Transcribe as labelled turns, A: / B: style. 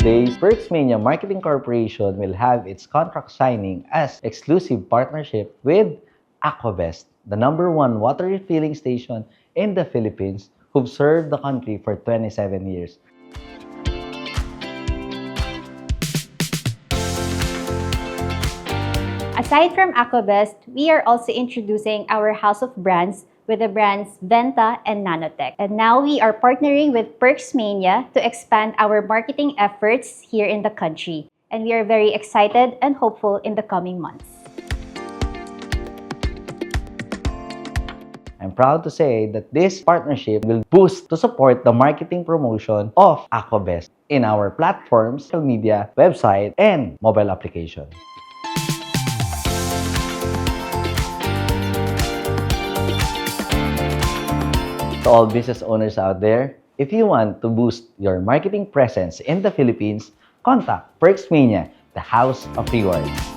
A: days, Perksmania Marketing Corporation will have its contract signing as exclusive partnership with Aquabest, the #1 water refilling station in the Philippines who've served the country for 27 years.
B: Aside from Aquabest, we are also introducing our house of brands with the brands Venta and Nanotech. And now we are partnering with Perksmania to expand our marketing efforts here in the country. And we are very excited and hopeful in the coming months.
A: I'm proud to say that this partnership will boost to support the marketing promotion of Aquabest in our platforms, social media, website, and mobile application. To all business owners out there, if you want to boost your marketing presence in the Philippines, contact Perksmania, the House of Rewards.